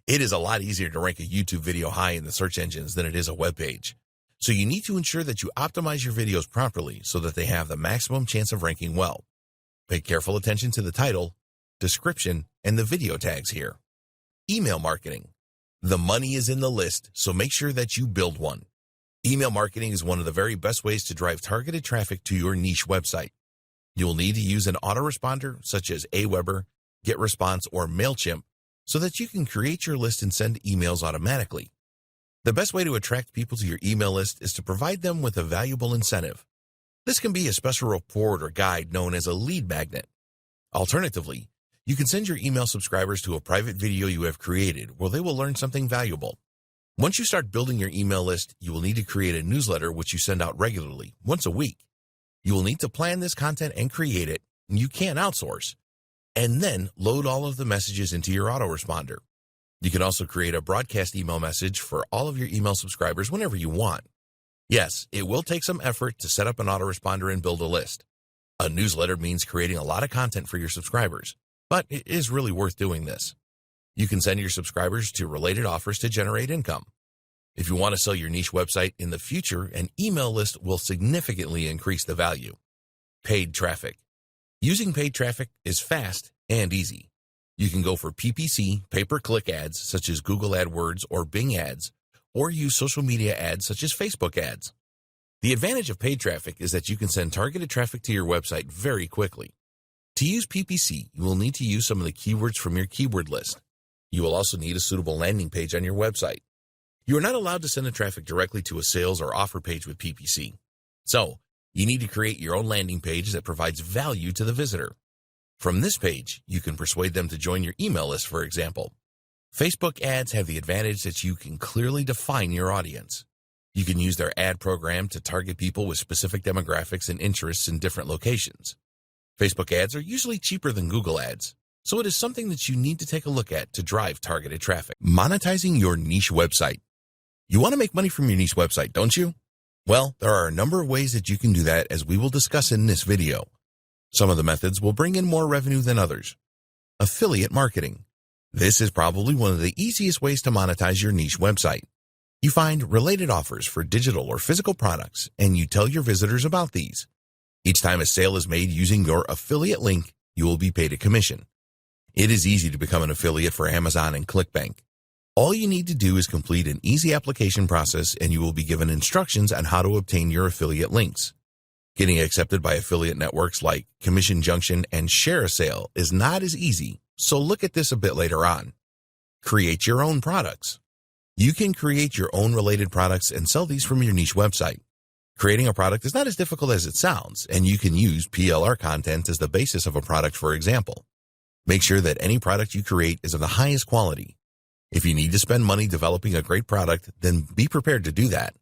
It is a lot easier to rank a YouTube video high in the search engines than it is a web page. So you need to ensure that you optimize your videos properly so that they have the maximum chance of ranking well. Pay careful attention to the title, description, and the video tags here. Email marketing. The money is in the list, so make sure that you build one. Email marketing is one of the very best ways to drive targeted traffic to your niche website. You'll need to use an autoresponder such as Aweber, GetResponse, or MailChimp so that you can create your list and send emails automatically. The best way to attract people to your email list is to provide them with a valuable incentive. This can be a special report or guide known as a lead magnet. Alternatively, you can send your email subscribers to a private video you have created where they will learn something valuable. Once you start building your email list, you will need to create a newsletter which you send out regularly, once a week. You will need to plan this content and create it, and you can't outsource, and then load all of the messages into your autoresponder. You can also create a broadcast email message for all of your email subscribers whenever you want. Yes, it will take some effort to set up an autoresponder and build a list. A newsletter means creating a lot of content for your subscribers, but it is really worth doing this. You can send your subscribers to related offers to generate income. If you want to sell your niche website in the future, an email list will significantly increase the value. Paid traffic. Using paid traffic is fast and easy. You can go for PPC, pay-per-click ads such as Google AdWords or Bing ads, or use social media ads such as Facebook ads. The advantage of paid traffic is that you can send targeted traffic to your website very quickly. To use PPC, you will need to use some of the keywords from your keyword list. You will also need a suitable landing page on your website. You are not allowed to send the traffic directly to a sales or offer page with PPC. So, you need to create your own landing page that provides value to the visitor. From this page, you can persuade them to join your email list, for example. Facebook ads have the advantage that you can clearly define your audience. You can use their ad program to target people with specific demographics and interests in different locations. Facebook ads are usually cheaper than Google ads, so it is something that you need to take a look at to drive targeted traffic. Monetizing your niche website. You want to make money from your niche website, don't you? Well, there are a number of ways that you can do that, as we will discuss in this video. Some of the methods will bring in more revenue than others. Affiliate marketing. This is probably one of the easiest ways to monetize your niche website. You find related offers for digital or physical products, and you tell your visitors about these. Each time a sale is made using your affiliate link, you will be paid a commission. It is easy to become an affiliate for Amazon and ClickBank. All you need to do is complete an easy application process, and you will be given instructions on how to obtain your affiliate links. Getting accepted by affiliate networks like Commission Junction and ShareASale is not as easy, so look at this a bit later on. Create your own products. You can create your own related products and sell these from your niche website. Creating a product is not as difficult as it sounds, and you can use PLR content as the basis of a product, for example. Make sure that any product you create is of the highest quality. If you need to spend money developing a great product, then be prepared to do that.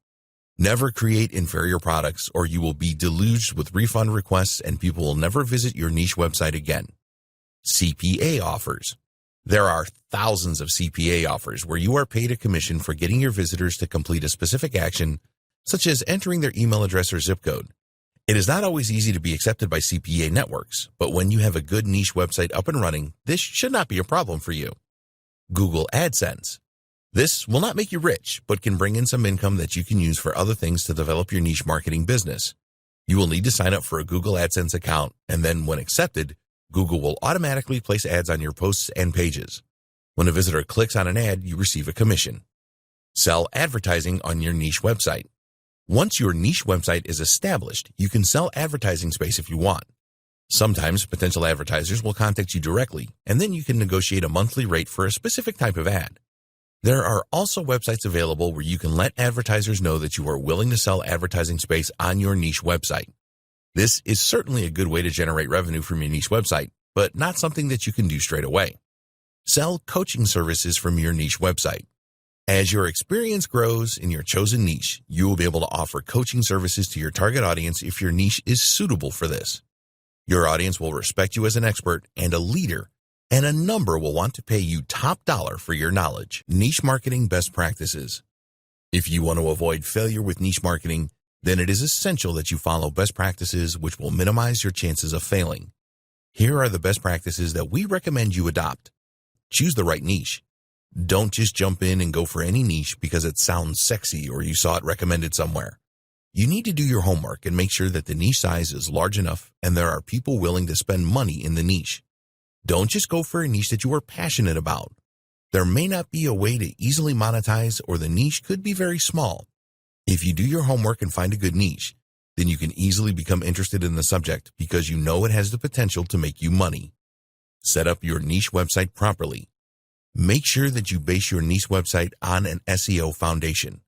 Never create inferior products, or you will be deluged with refund requests and people will never visit your niche website again. CPA offers. There are thousands of CPA offers where you are paid a commission for getting your visitors to complete a specific action, such as entering their email address or zip code. It is not always easy to be accepted by CPA networks, but when you have a good niche website up and running, this should not be a problem for you. Google AdSense. This will not make you rich, but can bring in some income that you can use for other things to develop your niche marketing business. You will need to sign up for a Google AdSense account, and then when accepted, Google will automatically place ads on your posts and pages. When a visitor clicks on an ad, you receive a commission. Sell advertising on your niche website. Once your niche website is established, you can sell advertising space if you want. Sometimes potential advertisers will contact you directly, and then you can negotiate a monthly rate for a specific type of ad. There are also websites available where you can let advertisers know that you are willing to sell advertising space on your niche website. This is certainly a good way to generate revenue from your niche website, but not something that you can do straight away. Sell coaching services from your niche website. As your experience grows in your chosen niche, you will be able to offer coaching services to your target audience if your niche is suitable for this. Your audience will respect you as an expert and a leader, and a number will want to pay you top dollar for your knowledge. Niche marketing best practices. If you want to avoid failure with niche marketing, then it is essential that you follow best practices which will minimize your chances of failing. Here are the best practices that we recommend you adopt. Choose the right niche. Don't just jump in and go for any niche because it sounds sexy or you saw it recommended somewhere. You need to do your homework and make sure that the niche size is large enough and there are people willing to spend money in the niche. Don't just go for a niche that you are passionate about. There may not be a way to easily monetize, or the niche could be very small. If you do your homework and find a good niche, then you can easily become interested in the subject because you know it has the potential to make you money. Set up your niche website properly. Make sure that you base your niche website on an SEO foundation.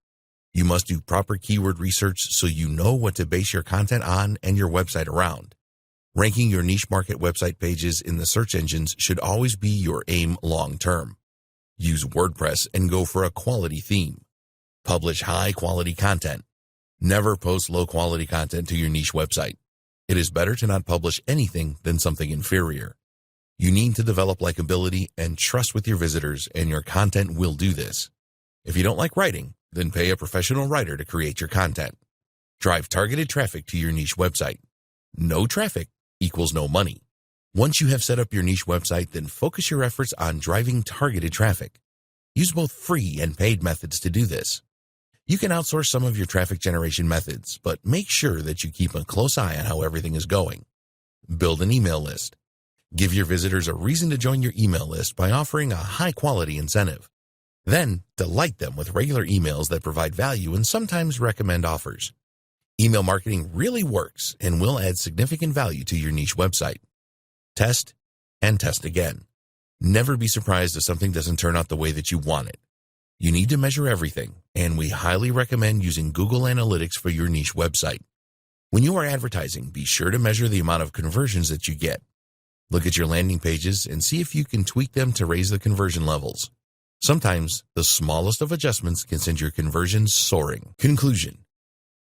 You must do proper keyword research so you know what to base your content on and your website around. Ranking your niche market website pages in the search engines should always be your aim long term. Use WordPress and go for a quality theme. Publish high-quality content. Never post low-quality content to your niche website. It is better to not publish anything than something inferior. You need to develop likability and trust with your visitors, and your content will do this. If you don't like writing, then pay a professional writer to create your content. Drive targeted traffic to your niche website. No traffic equals no money. Once you have set up your niche website, then focus your efforts on driving targeted traffic. Use both free and paid methods to do this. You can outsource some of your traffic generation methods, but make sure that you keep a close eye on how everything is going. Build an email list. Give your visitors a reason to join your email list by offering a high-quality incentive. Then, delight them with regular emails that provide value and sometimes recommend offers. Email marketing really works and will add significant value to your niche website. Test and test again. Never be surprised if something doesn't turn out the way that you want it. You need to measure everything, and we highly recommend using Google Analytics for your niche website. When you are advertising, be sure to measure the amount of conversions that you get. Look at your landing pages and see if you can tweak them to raise the conversion levels. Sometimes, the smallest of adjustments can send your conversions soaring. Conclusion.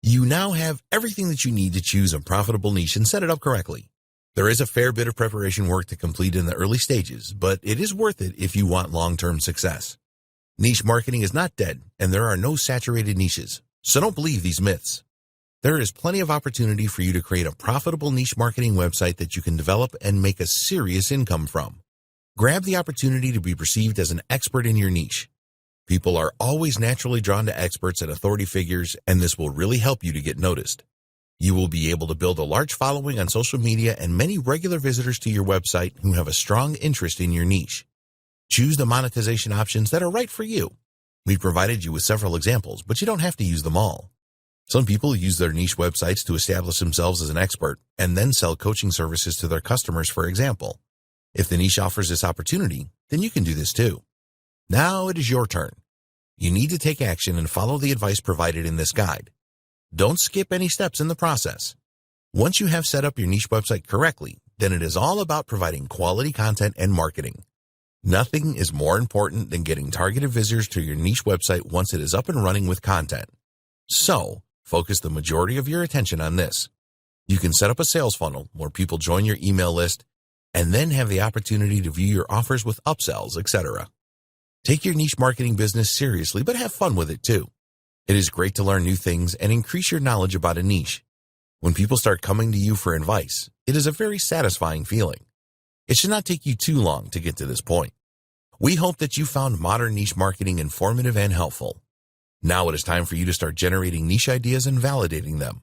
You now have everything that you need to choose a profitable niche and set it up correctly. There is a fair bit of preparation work to complete in the early stages, but it is worth it if you want long-term success. Niche marketing is not dead, and there are no saturated niches, so don't believe these myths. There is plenty of opportunity for you to create a profitable niche marketing website that you can develop and make a serious income from. Grab the opportunity to be perceived as an expert in your niche. People are always naturally drawn to experts and authority figures, and this will really help you to get noticed. You will be able to build a large following on social media and many regular visitors to your website who have a strong interest in your niche. Choose the monetization options that are right for you. We've provided you with several examples, but you don't have to use them all. Some people use their niche websites to establish themselves as an expert and then sell coaching services to their customers, for example. If the niche offers this opportunity, then you can do this too. Now it is your turn. You need to take action and follow the advice provided in this guide. Don't skip any steps in the process. Once you have set up your niche website correctly, then it is all about providing quality content and marketing. Nothing is more important than getting targeted visitors to your niche website once it is up and running with content. So, focus the majority of your attention on this. You can set up a sales funnel where people join your email list and then have the opportunity to view your offers with upsells, etc. Take your niche marketing business seriously, but have fun with it too. It is great to learn new things and increase your knowledge about a niche. When people start coming to you for advice, it is a very satisfying feeling. It should not take you too long to get to this point. We hope that you found Modern Niche Marketing informative and helpful. Now it is time for you to start generating niche ideas and validating them.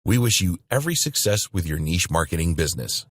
We wish you every success with your niche marketing business.